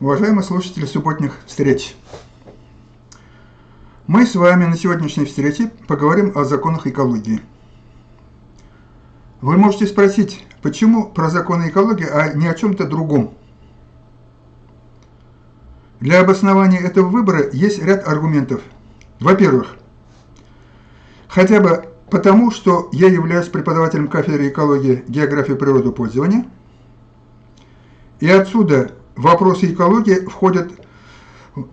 Уважаемые слушатели субботних встреч, мы с вами на сегодняшней встрече поговорим о законах экологии. Вы можете спросить, почему про законы экологии, а не о чем-то другом? Для обоснования этого выбора есть ряд аргументов. Во-первых, хотя бы потому, что я являюсь преподавателем кафедры экологии, географии и природопользования, и отсюда вопросы экологии входят в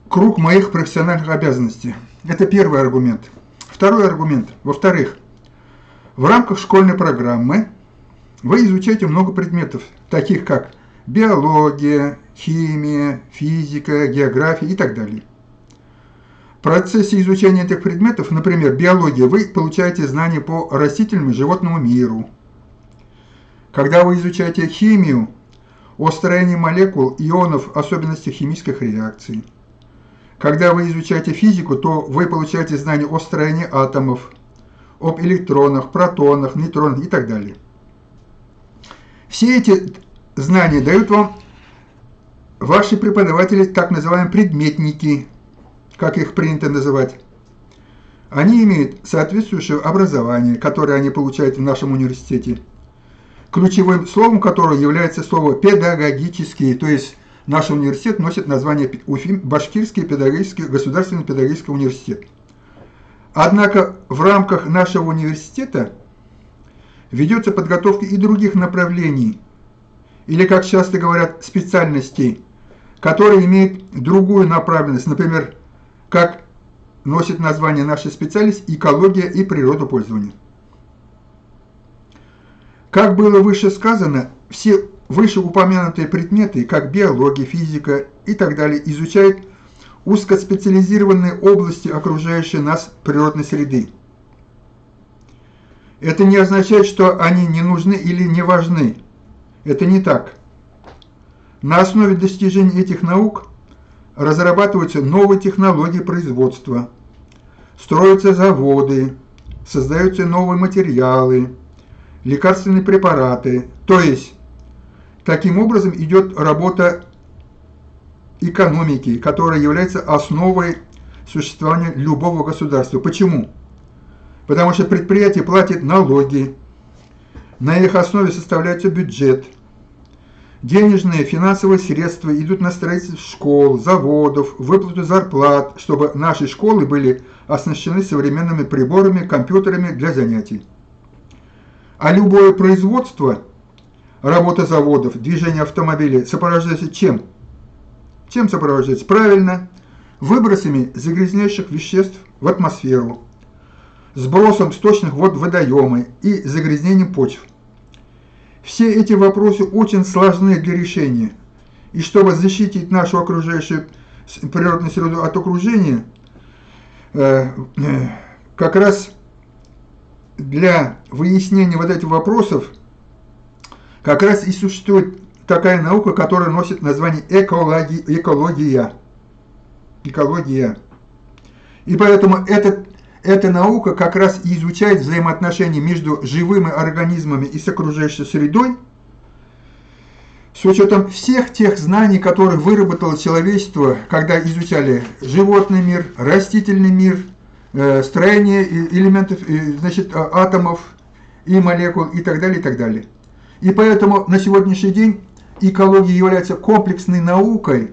круг моих профессиональных обязанностей. Это первый аргумент. Второй аргумент. Во-вторых, в рамках школьной программы вы изучаете много предметов, таких как биология, химия, физика, география и так далее. В процессе изучения этих предметов, например, биология, вы получаете знания по растительному и животному миру. Когда вы изучаете химию, о строении молекул, ионов, особенностях химических реакций. Когда вы изучаете физику, то вы получаете знания о строении атомов, об электронах, протонах, нейтронах и так далее. Все эти знания дают вам ваши преподаватели, так называемые предметники, как их принято называть. Они имеют соответствующее образование, которое они получают в нашем университете, ключевым словом которого является слово «педагогический», то есть наш университет носит название Башкирский государственный педагогический университет. Однако в рамках нашего университета ведется подготовка и других направлений, или, как часто говорят, специальностей, которые имеют другую направленность, например, как носит название наша специальность «экология и природопользование». Как было выше сказано, все вышеупомянутые предметы, как биология, физика и так далее, изучают узкоспециализированные области окружающей нас природной среды. Это не означает, что они не нужны или не важны. Это не так. На основе достижений этих наук разрабатываются новые технологии производства, строятся заводы, создаются новые материалы, лекарственные препараты. То есть, таким образом идет работа экономики, которая является основой существования любого государства. Почему? Потому что предприятие платит налоги, на их основе составляется бюджет. Денежные, финансовые средства идут на строительство школ, заводов, выплату зарплат, чтобы наши школы были оснащены современными приборами, компьютерами для занятий. А любое производство, работа заводов, движение автомобилей сопровождается чем? Чем сопровождается? Правильно, выбросами загрязняющих веществ в атмосферу, сбросом сточных вод в водоемы и загрязнением почв. Все эти вопросы очень сложны для решения. И чтобы защитить нашу окружающую природную среду от окружения, как раз для выяснения вот этих вопросов как раз и существует такая наука, которая носит название экология. И поэтому эта наука как раз и изучает взаимоотношения между живыми организмами и с окружающей средой, с учетом всех тех знаний, которые выработало человечество, когда изучали животный мир, растительный мир, строение элементов, значит, атомов и молекул и так далее, и так далее. И поэтому на сегодняшний день экология является комплексной наукой,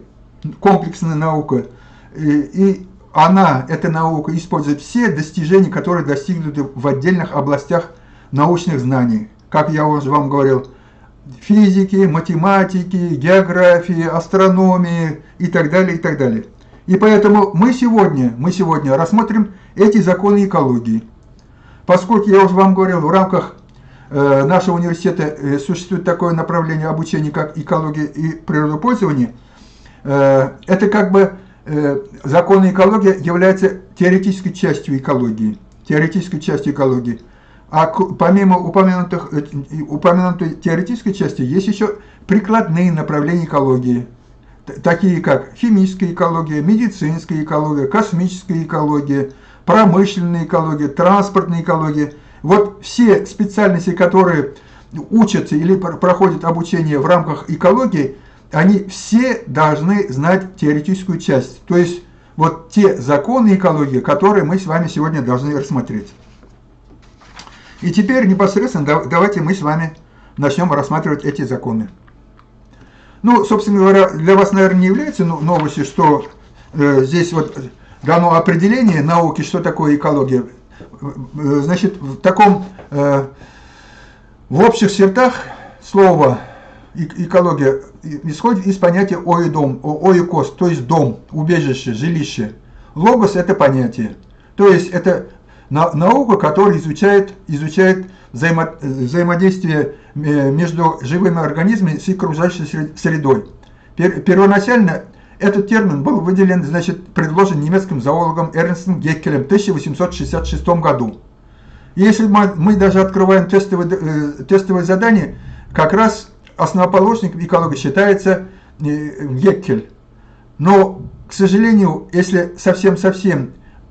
и она, эта наука, использует все достижения, которые достигнуты в отдельных областях научных знаний. Как я уже вам говорил, физики, математики, географии, астрономии и так далее, и так далее. И поэтому мы сегодня рассмотрим эти законы экологии. Поскольку я уже вам говорил, в рамках нашего университета существует такое направление обучения, как экология и природопользование, это как бы законы экологии являются теоретической частью экологии. А помимо упомянутой теоретической части, есть еще прикладные направления экологии, такие как химическая экология, медицинская экология, космическая экология, промышленная экология, транспортная экология. Вот все специальности, которые учатся или проходят обучение в рамках экологии, они все должны знать теоретическую часть, то есть вот те законы экологии, которые мы с вами сегодня должны рассмотреть. И теперь непосредственно давайте мы с вами начнем рассматривать эти законы. Ну, собственно говоря, для вас, наверное, не является новостью, что здесь вот дано определение науки, что такое экология. Значит, в общих чертах слово экология исходит из понятия оидом, оикос, то есть дом, убежище, жилище. Логос – это понятие. То есть это наука, которая изучает взаимодействие между живыми организмами с окружающей средой. Первоначально этот термин был выделен, предложен немецким зоологом Эрнстом Геккелем в 1866 году. Если мы даже открываем тестовые задания, как раз основоположником экологии считается Геккель. Но, к сожалению, если совсем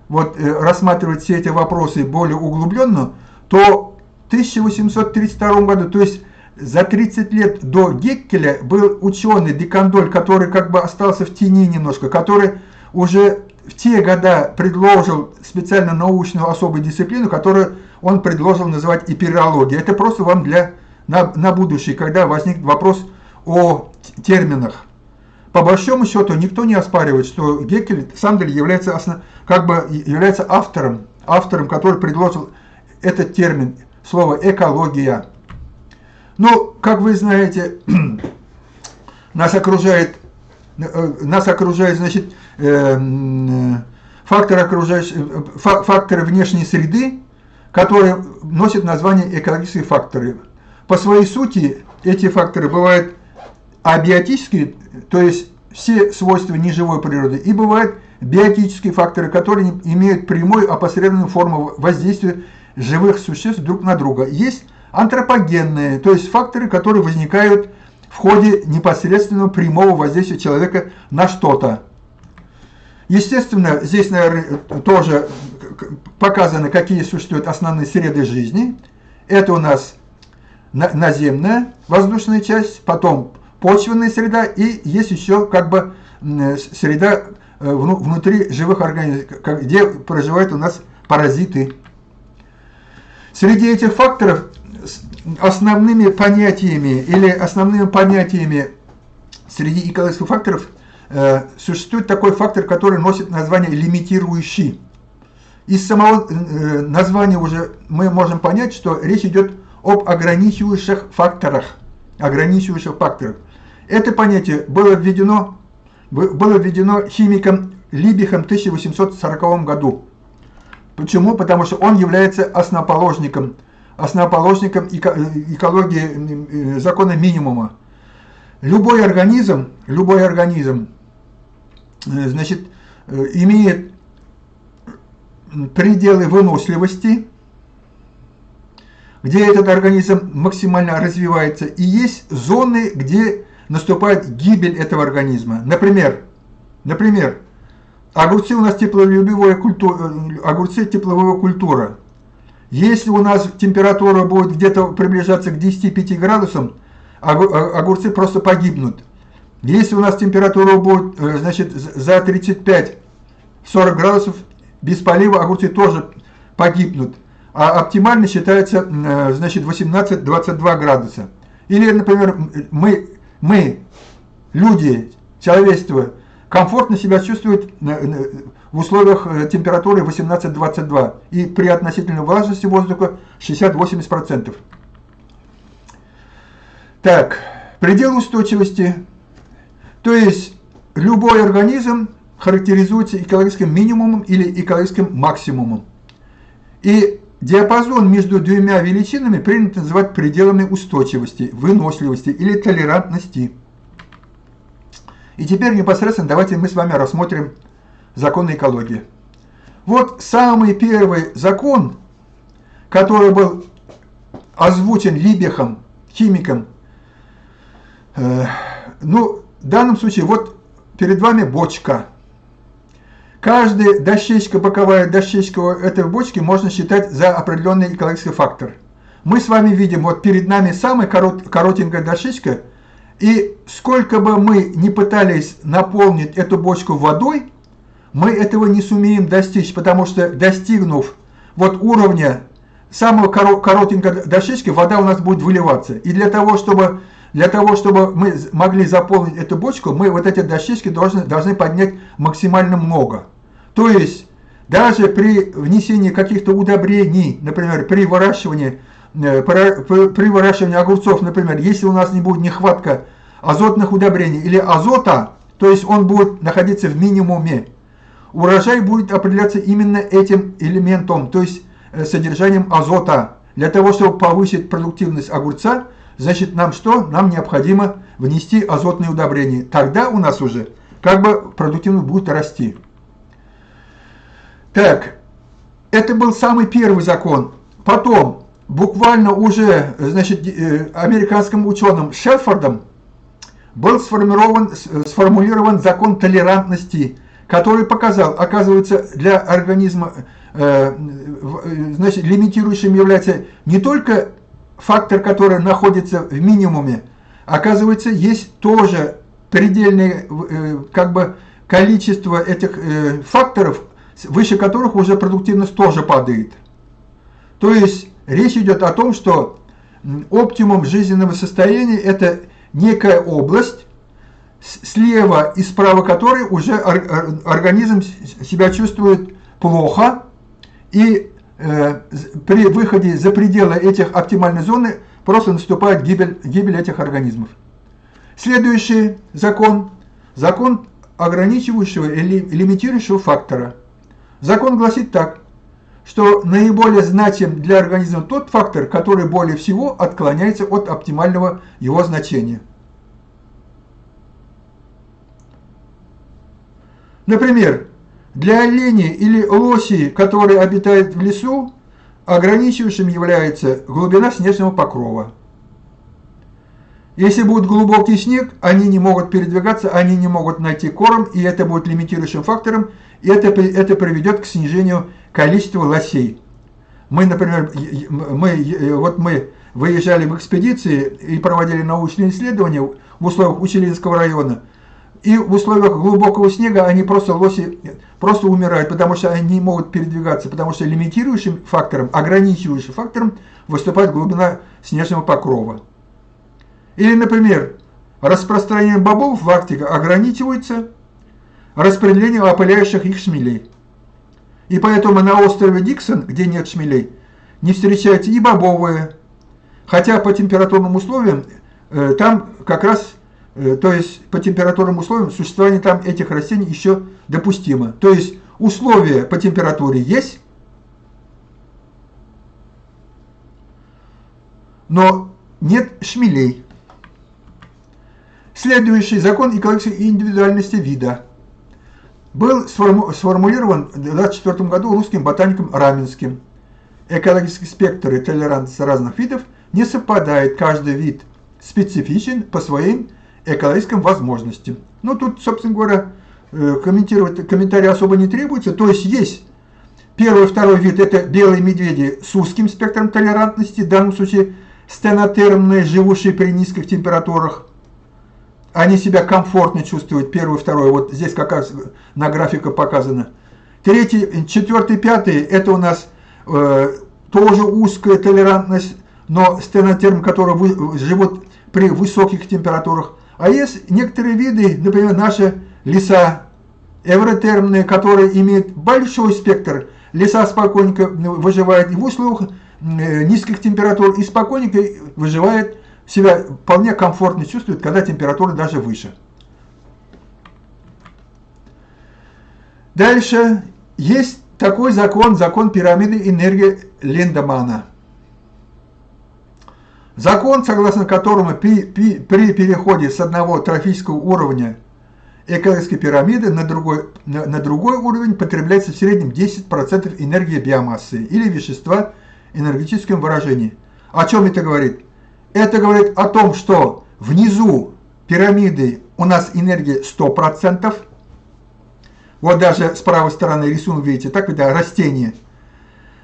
рассматривать все эти вопросы более углубленно, то в 1832 году, то есть за 30 лет до Геккеля, был ученый де Кандоль, который остался в тени немножко, который уже в те года предложил специально научную особую дисциплину, которую он предложил называть эпирологией. Это просто вам на будущее, когда возникнет вопрос о терминах. По большому счету никто не оспаривает, что Геккель на самом деле является автором, который предложил этот термин, слово экология. Но, как вы знаете, нас окружает факторы внешней среды, которые носят название экологические факторы. По своей сути эти факторы бывают абиотические, то есть все свойства неживой природы, и бывают биотические факторы, которые имеют прямую опосредованную форму воздействия живых существ друг на друга. Есть антропогенные, то есть факторы, которые возникают в ходе непосредственного прямого воздействия человека на что-то. Естественно, здесь, наверное, тоже показано, какие существуют основные среды жизни. Это у нас наземная воздушная часть, потом почвенная среда, и есть еще среда внутри живых организмов, где проживают у нас паразиты. Среди этих факторов основными понятиями среди экологических факторов существует такой фактор, который носит название лимитирующий. Из самого названия уже мы можем понять, что речь идет об ограничивающих факторах. Это понятие было введено химиком Либихом в 1840 году. Почему? Потому что он является основоположником экологии закона минимума. Любой организм имеет пределы выносливости, где этот организм максимально развивается, и есть зоны, где наступает гибель этого организма. Например, огурцы у нас теплолюбивая культура. Если у нас температура будет где-то приближаться к 10-5 градусам, огурцы просто погибнут. Если у нас температура будет за 35-40 градусов, без полива огурцы тоже погибнут. А оптимально считается 18-22 градуса. Или, например, мы, люди, человечество, комфортно себя чувствует в условиях температуры 18-22 и при относительной влажности воздуха 60-80%. Так, предел устойчивости. То есть любой организм характеризуется экологическим минимумом или экологическим максимумом. И диапазон между двумя величинами принято называть пределами устойчивости, выносливости или толерантности. И теперь непосредственно давайте мы с вами рассмотрим законы экологии. Вот самый первый закон, который был озвучен Либихом, химиком. В данном случае вот перед вами бочка. Каждая дощечка, боковая дощечка этой бочки можно считать за определенный экологический фактор. Мы с вами видим, вот перед нами самая коротенькая дощечка, И сколько бы мы ни пытались наполнить эту бочку водой, мы этого не сумеем достичь, потому что, достигнув вот уровня самого коротенькой дощечки, вода у нас будет выливаться. И для того, чтобы мы могли заполнить эту бочку, мы вот эти дощечки должны поднять максимально много. То есть, даже при внесении каких-то удобрений, например, при выращивании огурцов, например, если у нас не будет нехватка азотных удобрений или азота, то есть он будет находиться в минимуме, урожай будет определяться именно этим элементом, то есть содержанием азота. Для того, чтобы повысить продуктивность огурца, значит, нам что? Нам необходимо внести азотные удобрения. Тогда у нас уже как бы продуктивность будет расти. Так, это был самый первый закон. Потом, буквально уже, значит, американским ученым Шеффордом был сформулирован закон толерантности, который показал, оказывается, для организма, значит, лимитирующим является не только фактор, который находится в минимуме, оказывается, есть тоже предельное как бы количество этих факторов, выше которых уже продуктивность тоже падает. То есть речь идет о том, что оптимум жизненного состояния – это некая область, слева и справа которой уже организм себя чувствует плохо, и при выходе за пределы этих оптимальной зоны просто наступает гибель этих организмов. Следующий закон – закон ограничивающего или лимитирующего фактора. Закон гласит так, что наиболее значим для организма тот фактор, который более всего отклоняется от оптимального его значения. Например, для оленей или лосей, которые обитают в лесу, ограничивающим является глубина снежного покрова. Если будет глубокий снег, они не могут передвигаться, они не могут найти корм, и это будет лимитирующим фактором, и это приведет к снижению количества лосей. Мы, например, мы выезжали в экспедиции и проводили научные исследования в условиях Учелинского района, и в условиях глубокого снега лоси просто умирают, потому что они не могут передвигаться, потому что лимитирующим фактором, ограничивающим фактором выступает глубина снежного покрова. Или, например, распространение бобов в Арктике ограничивается распределением опыляющих их шмелей. И поэтому на острове Диксон, где нет шмелей, не встречаются и бобовые, хотя по температурным условиям там как раз, то есть по температурным условиям существование там этих растений еще допустимо. То есть условия по температуре есть, но нет шмелей. Следующий закон экологической индивидуальности вида был сформулирован в 1924 году русским ботаником Раменским. Экологический спектр и толерантность разных видов не совпадает, каждый вид специфичен по своим экологическим возможностям. Ну, тут, собственно говоря, комментарий особо не требуется. То есть первый и второй вид – это белые медведи с узким спектром толерантности, в данном случае стенотермные, живущие при низких температурах. Они себя комфортно чувствуют, первый и второй, вот здесь как раз на графике показано. Третий, четвертый, пятый – это у нас тоже узкая толерантность, но стенотерм, которые живут при высоких температурах. А есть некоторые виды, например, наши леса эвротермные, которые имеют большой спектр. Леса спокойненько выживают и в условиях низких температур, и спокойненько выживают, себя вполне комфортно чувствуют, когда температура даже выше. Дальше есть такой закон пирамиды энергии Линдемана. Закон, согласно которому при переходе с одного трофического уровня экологической пирамиды на другой уровень потребляется в среднем 10% энергии биомассы или вещества в энергетическом выражении. О чем это говорит? Это говорит о том, что внизу пирамиды у нас энергия 100%. Вот даже с правой стороны рисунок, видите, так это растение.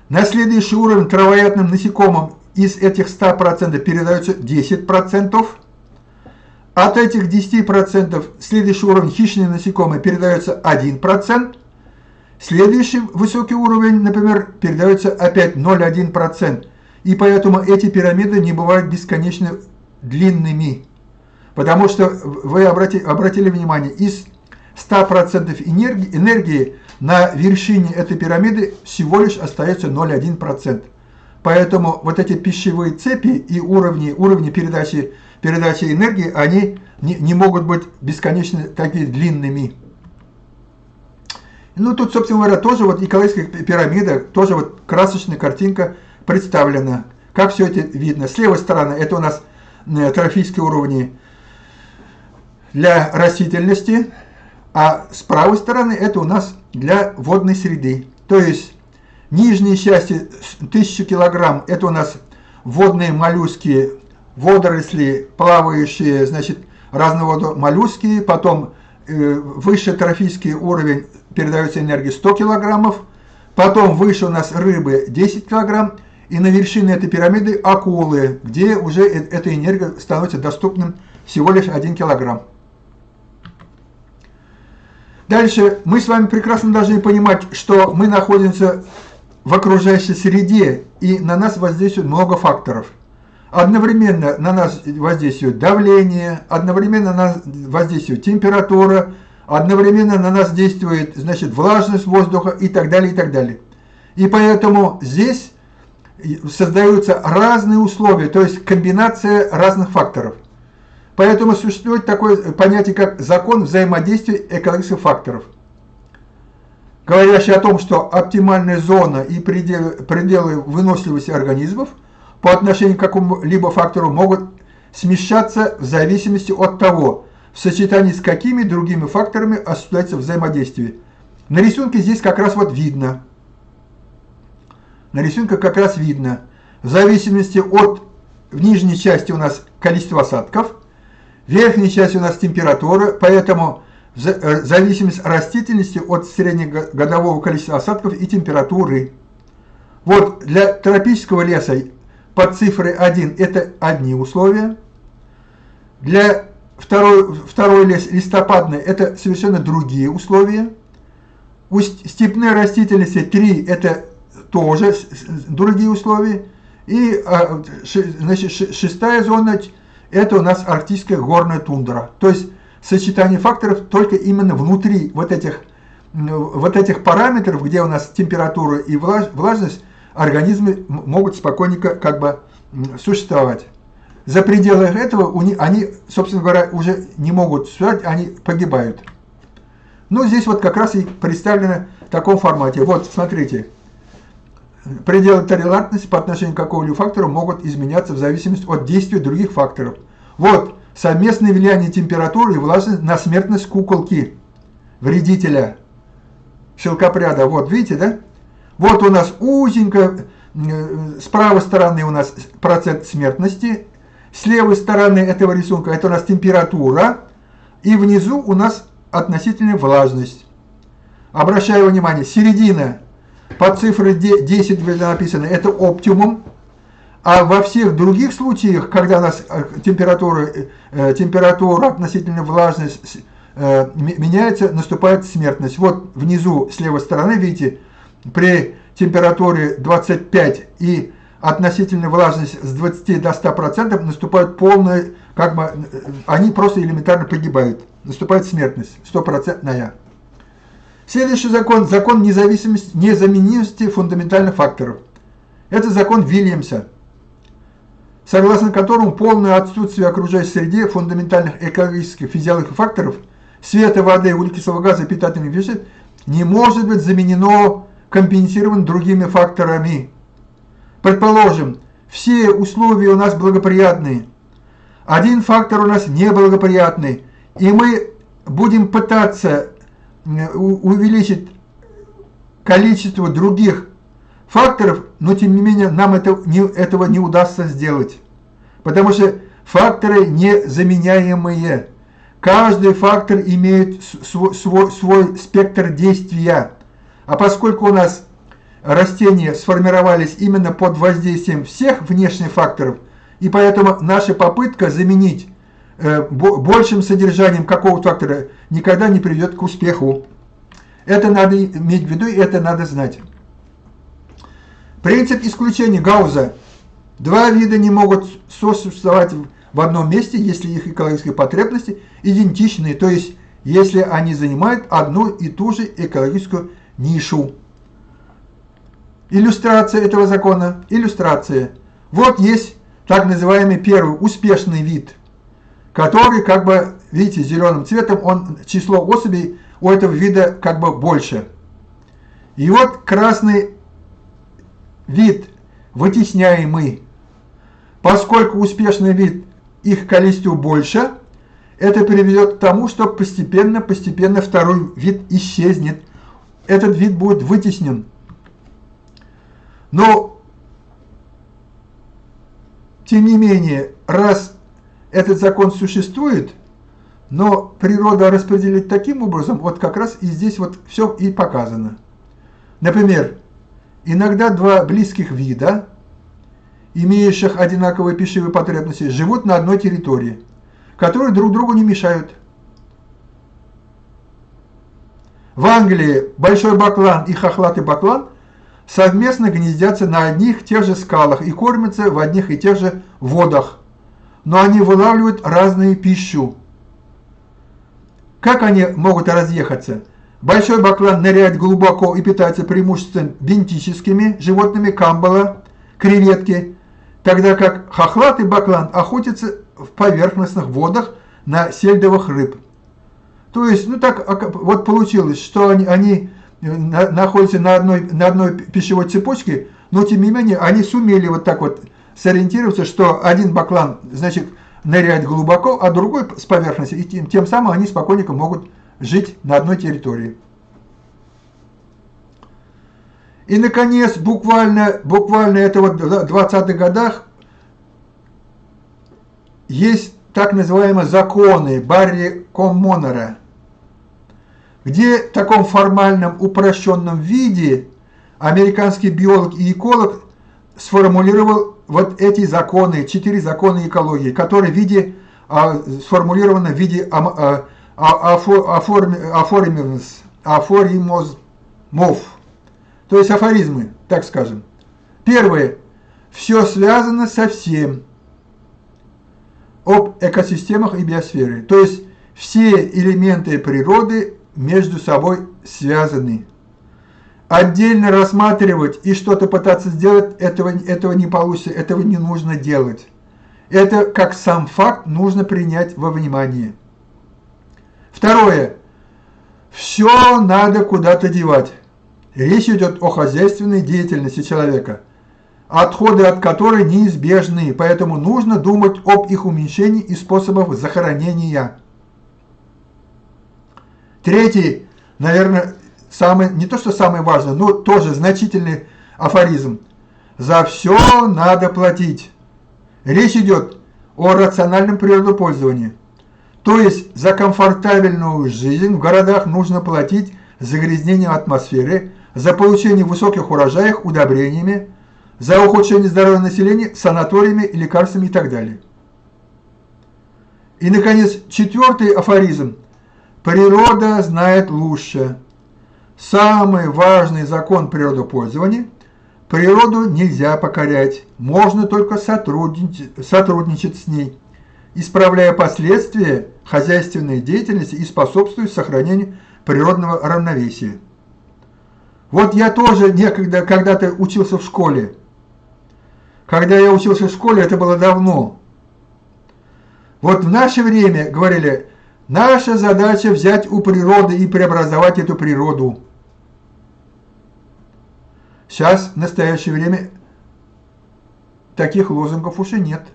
На следующий уровень травоядным насекомым из этих 100% передается 10%, от этих 10% следующий уровень хищные насекомые передается 1%, следующий высокий уровень, например, передается опять 0,1%. И поэтому эти пирамиды не бывают бесконечно длинными. Потому что вы обратили внимание, из 100% энергии на вершине этой пирамиды всего лишь остается 0,1%. Поэтому вот эти пищевые цепи и уровни передачи энергии, они не могут быть бесконечно такими длинными. Ну, тут, собственно говоря, тоже вот Николаевская пирамида, тоже вот красочная картинка представлена. Как все это видно? С левой стороны это у нас трофические уровни для растительности, а с правой стороны это у нас для водной среды. То есть нижние части 1000 килограмм это у нас водные моллюски, водоросли, плавающие, значит, разного рода моллюски, потом выше трофический уровень передается энергия 100 килограммов, потом выше у нас рыбы 10 килограмм, и на вершине этой пирамиды акулы, где уже эта энергия становится доступным всего лишь 1 килограмм. Дальше мы с вами прекрасно должны понимать, что мы находимся в окружающей среде, и на нас воздействует много факторов. Одновременно на нас воздействует давление, одновременно на нас воздействует температура, одновременно на нас действует, значит, влажность воздуха и так далее, и так далее. И поэтому здесь создаются разные условия, то есть комбинация разных факторов. Поэтому существует такое понятие, как закон взаимодействия экологических факторов, говорящий о том, что оптимальная зона и пределы выносливости организмов по отношению к какому-либо фактору могут смещаться в зависимости от того, в сочетании с какими другими факторами осуществляется взаимодействие. На рисунке здесь как раз вот видно. На рисунке как раз видно. В зависимости от, в нижней части у нас количество осадков, в верхней части у нас температура, поэтому зависимость растительности от среднегодового количества осадков и температуры. Вот для тропического леса под цифрой 1 это одни условия. Для второй лес листопадный это совершенно другие условия. У степной растительности 3 это тоже другие условия. И значит, шестая зона это у нас арктическая горная тундра. То есть сочетание факторов только именно внутри вот этих параметров, где у нас температура и влажность, организмы могут спокойненько как бы существовать. За пределами этого они, собственно говоря, уже не могут существовать, они погибают. Ну, здесь вот как раз и представлено в таком формате. Вот, смотрите. Пределы толерантности по отношению к какому-либо фактору могут изменяться в зависимости от действия других факторов. Вот, совместное влияние температуры и влажности на смертность куколки, вредителя, шелкопряда. Вот, видите, да? Вот у нас узенько, с правой стороны у нас процент смертности, с левой стороны этого рисунка это у нас температура, и внизу у нас относительная влажность. Обращаю внимание, середина. По цифре 10 написано, это оптимум, а во всех других случаях, когда у нас температура относительно влажность меняется, наступает смертность. Вот внизу с левой стороны, видите, при температуре 25 и относительная влажность с 20 до 100% наступает полная, как бы, они просто элементарно погибают. Наступает смертность, 100%. Следующий закон – закон незаменимости фундаментальных факторов. Это закон Вильямса, согласно которому полное отсутствие в окружающей среде фундаментальных экологических физиологических факторов света, воды, углекислого газа и питательных веществ не может быть заменено, компенсировано другими факторами. Предположим, все условия у нас благоприятные, один фактор у нас неблагоприятный, и мы будем пытаться увеличить количество других факторов, но тем не менее нам этого не удастся сделать, потому что факторы незаменяемые. Каждый фактор имеет свой спектр действия, а поскольку у нас растения сформировались именно под воздействием всех внешних факторов, и поэтому наша попытка заменить большим содержанием какого-то фактора никогда не приведет к успеху. Это надо иметь в виду, и это надо знать. Принцип исключения Гауза. Два вида не могут сосуществовать в одном месте, если их экологические потребности идентичны, то есть если они занимают одну и ту же экологическую нишу. Иллюстрация этого закона. Иллюстрация. Вот есть так называемый первый успешный вид, который, как бы, видите, зеленым цветом, число особей у этого вида как бы больше. И вот красный вид, вытесняемый. Поскольку успешный вид, их количество больше, это приведет к тому, что постепенно второй вид исчезнет. Этот вид будет вытеснен. Но, тем не менее, раз этот закон существует, но природа распределит таким образом, вот как раз и здесь вот все и показано. Например, иногда два близких вида, имеющих одинаковые пищевые потребности, живут на одной территории, которые друг другу не мешают. В Англии большой баклан и хохлатый баклан совместно гнездятся на одних и тех же скалах и кормятся в одних и тех же водах, но они вылавливают разную пищу. Как они могут разъехаться? Большой баклан ныряет глубоко и питается преимущественно бентическими животными, камбала, креветки, тогда как хохлатый баклан охотится в поверхностных водах на сельдовых рыб. То есть, так вот получилось, что они находятся на одной пищевой цепочке, но тем не менее они сумели вот так вот сориентироваться, что один баклан, значит, ныряет глубоко, а другой с поверхности, и тем самым они спокойненько могут жить на одной территории. И, наконец, буквально это вот в 20-х годах есть так называемые законы Барри Коммонера, где в таком формальном упрощенном виде американский биолог и эколог сформулировал вот эти законы, 4 закона экологии, которые сформулированы в виде афоримов, то есть афоризмы, так скажем. Первое. Все связано со всем. Об экосистемах и биосфере. То есть все элементы природы между собой связаны. Отдельно рассматривать и что-то пытаться сделать, этого не получится, этого не нужно делать. Это как сам факт нужно принять во внимание. Второе. Все надо куда-то девать. Речь идет о хозяйственной деятельности человека, отходы от которой неизбежны, поэтому нужно думать об их уменьшении и способах захоронения. Третий, наверное, не то что самый важный, но тоже значительный афоризм. За все надо платить. Речь идет о рациональном природопользовании. То есть за комфортабельную жизнь в городах нужно платить загрязнение атмосферы, за получение высоких урожаев удобрениями, за ухудшение здоровья населения санаториями, лекарствами и так далее. И, наконец, 4-й афоризм. Природа знает лучше. Самый важный закон природопользования – природу нельзя покорять, можно только сотрудничать с ней, исправляя последствия хозяйственной деятельности и способствуя сохранению природного равновесия. Вот я тоже когда-то учился в школе. Когда я учился в школе, это было давно. Вот в наше время говорили, наша задача взять у природы и преобразовать эту природу. Сейчас, в настоящее время, таких лозунгов уже нет.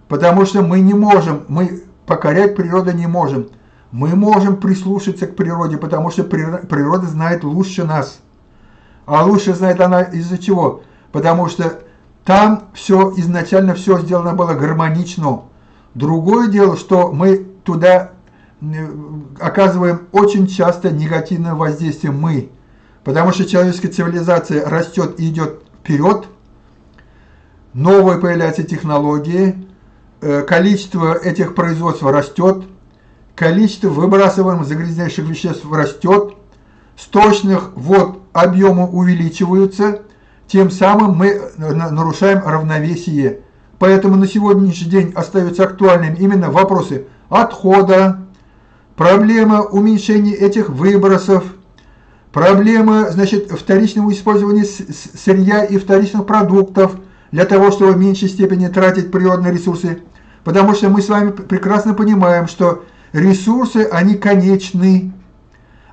Потому что мы покорять природу не можем. Мы можем прислушаться к природе, потому что природа знает лучше нас. А лучше знает она из-за чего? Потому что там изначально все сделано было гармонично. Другое дело, что мы туда оказываем очень часто негативное воздействие потому что человеческая цивилизация растет и идет вперед, новые появляются технологии, количество этих производств растет, количество выбрасываемых загрязняющих веществ растет, сточных вод объемы увеличиваются, тем самым мы нарушаем равновесие. Поэтому на сегодняшний день остаются актуальными именно вопросы отхода, проблема уменьшения этих выбросов, проблема, значит, вторичного использования сырья и вторичных продуктов для того, чтобы в меньшей степени тратить природные ресурсы. Потому что мы с вами прекрасно понимаем, что ресурсы, они конечны,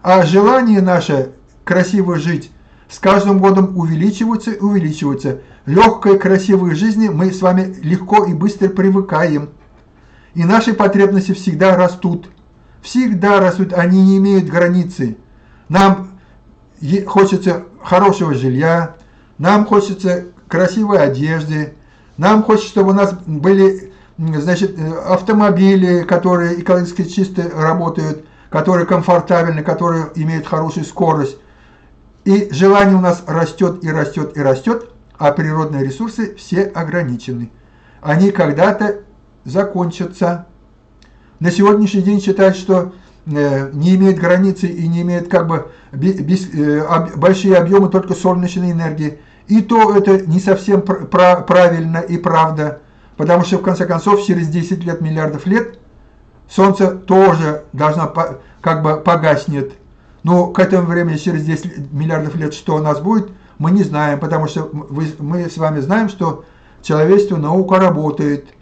а желание наше красиво жить с каждым годом увеличивается и увеличивается. Легкой, красивой жизни мы с вами легко и быстро привыкаем. И наши потребности всегда растут. Всегда растут, они не имеют границы. Нам хочется хорошего жилья, нам хочется красивой одежды, нам хочется, чтобы у нас были, значит, автомобили, которые экологически чисто работают, которые комфортабельны, которые имеют хорошую скорость. И желание у нас растет и растет и растет, а природные ресурсы все ограничены. Они когда-то закончатся. На сегодняшний день считают, что не имеет границы и не имеет как бы большие объемы только солнечной энергии. И то это не совсем правильно и правда, потому что в конце концов через 10 лет, миллиардов лет Солнце тоже должно как бы погаснет. Но к этому времени, через 10 миллиардов лет, что у нас будет, мы не знаем, потому что мы с вами знаем, что человечество, наука работает,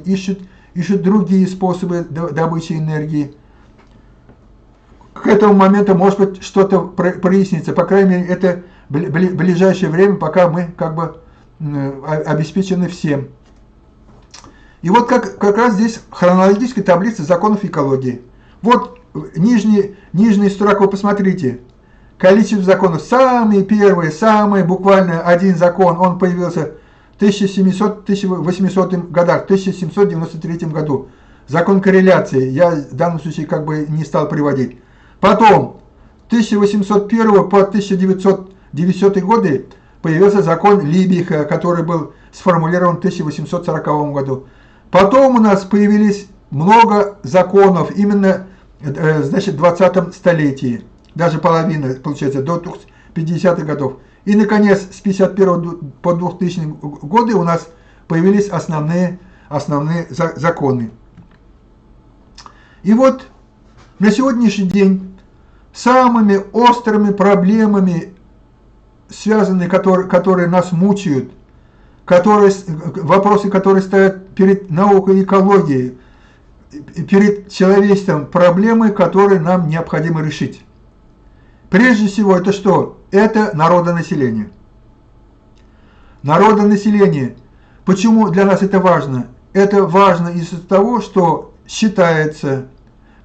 ищет другие способы добычи энергии. К этому моменту, может быть, что-то прояснится. По крайней мере, это в ближайшее время, пока мы как бы обеспечены всем. И вот как раз здесь хронологическая таблица законов экологии. Вот нижнюю строку посмотрите. Количество законов. Самый первый, самый буквально один закон, он появился в 1700-1800 годах, в 1793 году. Закон корреляции. Я в данном случае как бы не стал приводить. Потом, с 1801 по 1910 годы появился закон Либиха, который был сформулирован в 1840 году. Потом у нас появились много законов именно, значит, в 20 столетии. Даже половина, получается, до 50-х годов. И, наконец, с 51 по 2000 годы у нас появились основные законы. И вот на сегодняшний день самыми острыми проблемами, связанные, которые нас мучают, вопросы, которые стоят перед наукой и экологией, перед человечеством, проблемы, которые нам необходимо решить. Прежде всего, это что? Это народонаселение. Народонаселение. Почему для нас это важно? Это важно из-за того, что считается,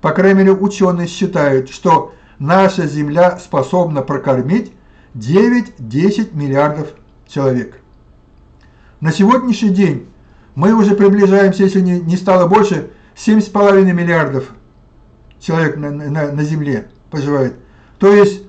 по крайней мере ученые считают, что наша Земля способна прокормить 9-10 миллиардов человек. На сегодняшний день мы уже приближаемся, если не стало больше, 7,5 миллиардов человек на Земле проживает. То есть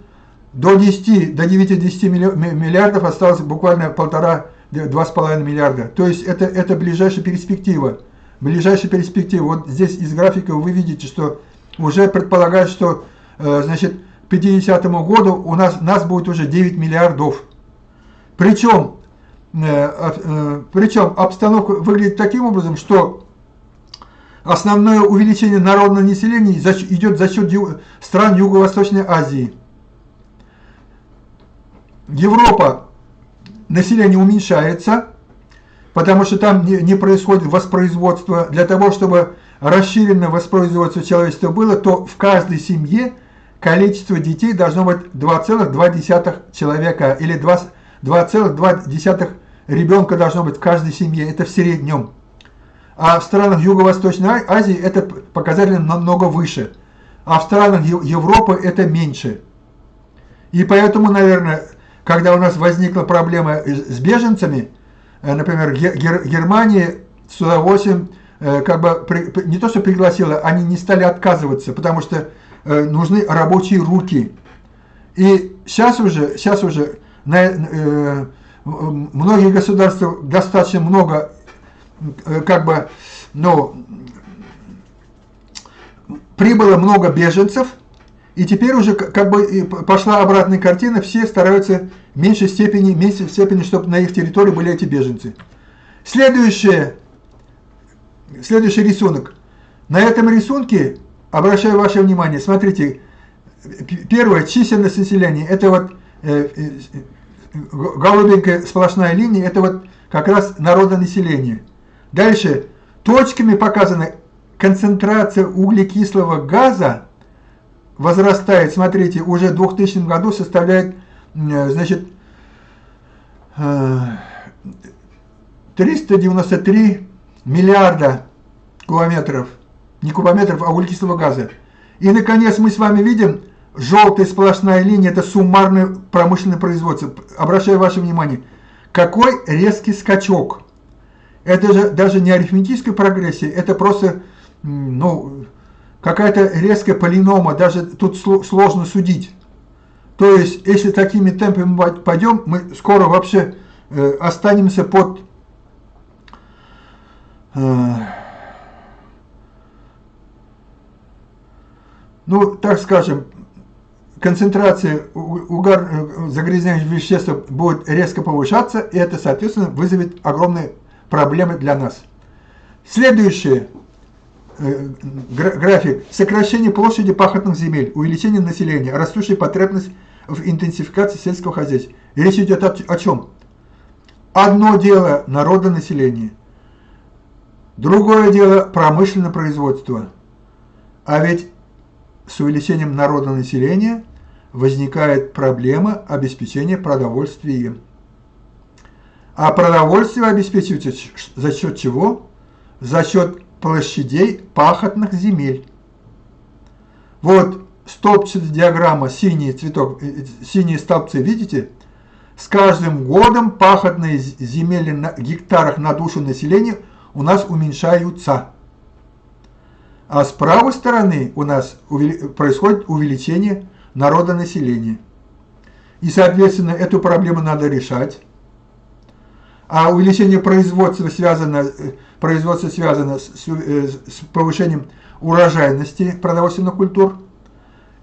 до 9-10 миллиардов осталось буквально 1,5-2,5 миллиарда. То есть это ближайшая перспектива. Вот здесь из графика вы видите, что уже предполагают, что значит, к 50 году у нас будет уже 9 миллиардов. Причем обстановка выглядит таким образом, что основное увеличение народного населения идет за счет стран Юго-Восточной Азии. Европа, население уменьшается, потому что там не происходит воспроизводство. Для того, чтобы расширенное воспроизводство человечества было, то в каждой семье количество детей должно быть 2,2 человека, или 2,2 ребенка должно быть в каждой семье. Это в среднем. А в странах Юго-Восточной Азии это показатель намного выше. А в странах Европы это меньше. И поэтому, наверное, когда у нас возникла проблема с беженцами, например, Германия с удовольствием как бы не то что пригласила, они не стали отказываться, потому что нужны рабочие руки. И сейчас уже многие государства достаточно много как бы, ну, прибыло много беженцев, и теперь уже как бы пошла обратная картина, все стараются в меньшей степени, чтобы на их территории были эти беженцы. Следующий рисунок. На этом рисунке, обращаю ваше внимание, смотрите, первое, численность населения, это вот голубенькая сплошная линия, это вот как раз народонаселение. Дальше, точками показана концентрация углекислого газа, возрастает, смотрите, уже в 2000 году составляет, значит, 393 миллиарда кубометров, не кубометров, а углекислого газа. И, наконец, мы с вами видим, желтая сплошная линия – это суммарное промышленное производство. Обращаю ваше внимание, какой резкий скачок. Это же даже не арифметическая прогрессия, это просто, ну, какая-то резкая полинома, даже тут сложно судить. То есть, если такими темпами пойдем, мы скоро вообще останемся под ну, так скажем, концентрация загрязняющих веществ будет резко повышаться, и это, соответственно, вызовет огромные проблемы для нас. Следующий график. Сокращение площади пахотных земель, увеличение населения, растущая потребность в интенсификации сельского хозяйства. И речь идет о чем? Одно дело народонаселение, другое дело промышленное производство. А ведь с увеличением народонаселения возникает проблема обеспечения продовольствием. А продовольствие обеспечивается за счет чего? За счет площадей пахотных земель. Вот столбчатая диаграмма, синий цветок, синие столбцы, видите? С каждым годом пахотные земли на гектарах на душу населения у нас уменьшаются. А с правой стороны у нас происходит увеличение народонаселения. И, соответственно, эту проблему надо решать. А увеличение производства связано с повышением урожайности продовольственных культур.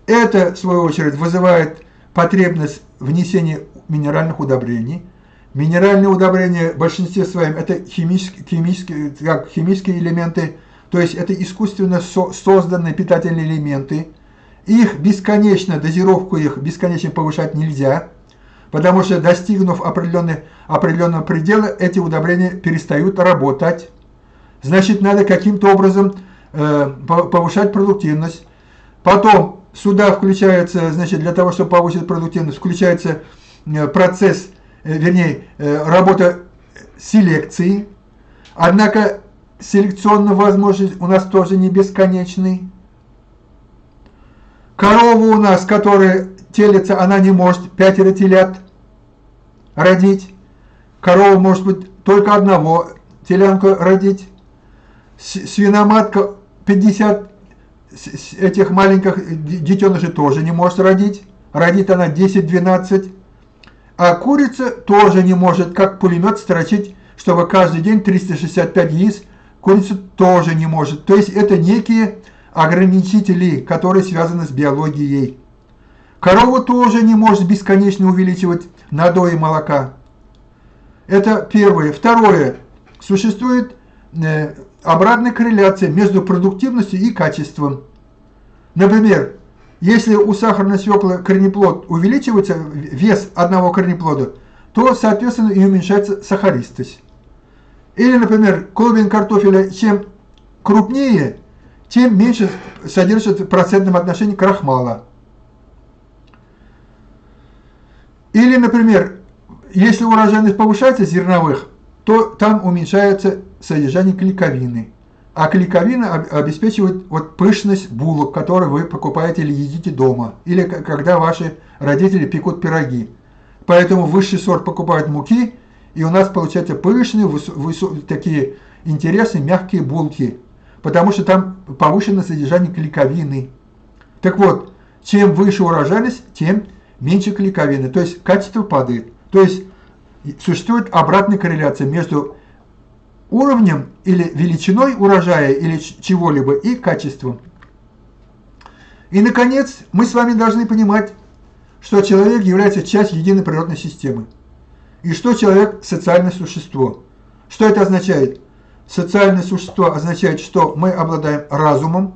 Это, в свою очередь, вызывает потребность внесения минеральных удобрений. Минеральные удобрения в большинстве своем это химические элементы, то есть это искусственно созданные питательные элементы. Их бесконечно, дозировку их бесконечно повышать нельзя, потому что, достигнув определенного предела, эти удобрения перестают работать. Значит, надо каким-то образом повышать продуктивность. Потом сюда включается, значит, для того, чтобы повысить продуктивность, включается процесс, работа селекции. Однако селекционная возможность у нас тоже не бесконечный. Корова у нас, которая телится, она не может 5 телят родить. Корова может быть только одного телянку родить. Свиноматка 50 этих маленьких детенышей тоже не может родить. Родит она 10-12. А курица тоже не может, как пулемет, строчить, чтобы каждый день 365 яиц. Курица тоже не может. То есть это некие ограничители, которые связаны с биологией. Корова тоже не может бесконечно увеличивать надои молока. Это первое. Второе. Существует обратная корреляция между продуктивностью и качеством. Например, если у сахарной свеклы корнеплод увеличивается, вес одного корнеплода, то, соответственно, и уменьшается сахаристость. Или, например, клубень картофеля чем крупнее, тем меньше содержит в процентном отношении крахмала. Или, например, если урожайность повышается зерновых, то там уменьшается содержание клейковины. А клейковина обеспечивает вот пышность булок, которые вы покупаете или едите дома, или когда ваши родители пекут пироги. Поэтому высший сорт покупают муки, и у нас получаются пышные, такие интересные, мягкие булки, потому что там повышенное содержание клейковины. Так вот, чем выше урожайность, тем меньше клейковины, то есть качество падает. То есть существует обратная корреляция между уровнем или величиной урожая или чего-либо и качеством. И, наконец, мы с вами должны понимать, что человек является частью единой природной системы, и что человек – социальное существо. Что это означает? Социальное существо означает, что мы обладаем разумом,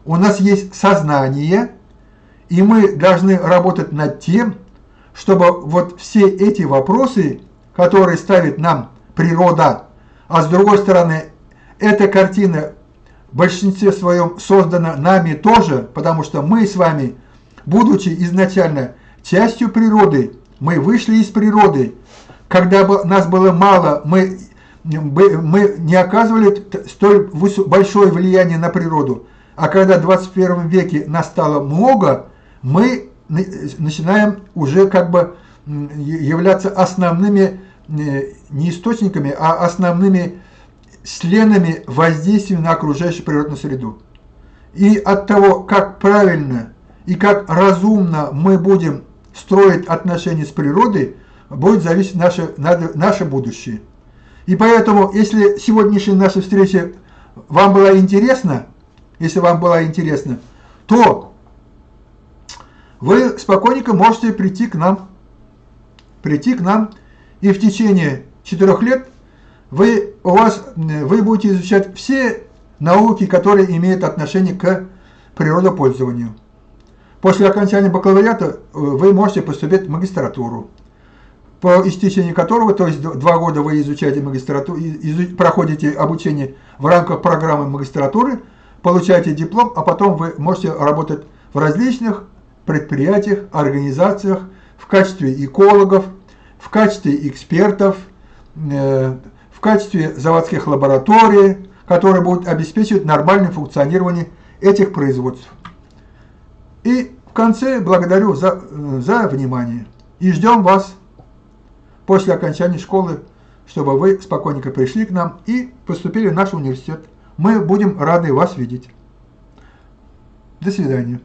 у нас есть сознание, и мы должны работать над тем, чтобы вот все эти вопросы, которые ставит нам природа, а с другой стороны, эта картина в большинстве своем создана нами тоже, потому что мы с вами, будучи изначально частью природы, мы вышли из природы. Когда нас было мало, мы не оказывали столь большое влияние на природу. А когда в 21 веке нас стало много, мы начинаем уже как бы являться основными не источниками, а основными членами воздействия на окружающую природную среду. И от того, как правильно и как разумно мы будем строить отношения с природой, будет зависеть наше будущее. И поэтому, если сегодняшняя наша встреча вам была интересна, то вы спокойненько можете прийти к нам, и в течение 4 лет вы будете изучать все науки, которые имеют отношение к природопользованию. После окончания бакалавриата вы можете поступить в магистратуру, по истечении которого, то есть 2 года вы изучаете магистратуру, проходите обучение в рамках программы магистратуры, получаете диплом, а потом вы можете работать в различных предприятиях, организациях в качестве экологов, в качестве экспертов, в качестве заводских лабораторий, которые будут обеспечивать нормальное функционирование этих производств. И в конце благодарю за внимание. И ждем вас после окончания школы, чтобы вы спокойненько пришли к нам и поступили в наш университет. Мы будем рады вас видеть. До свидания.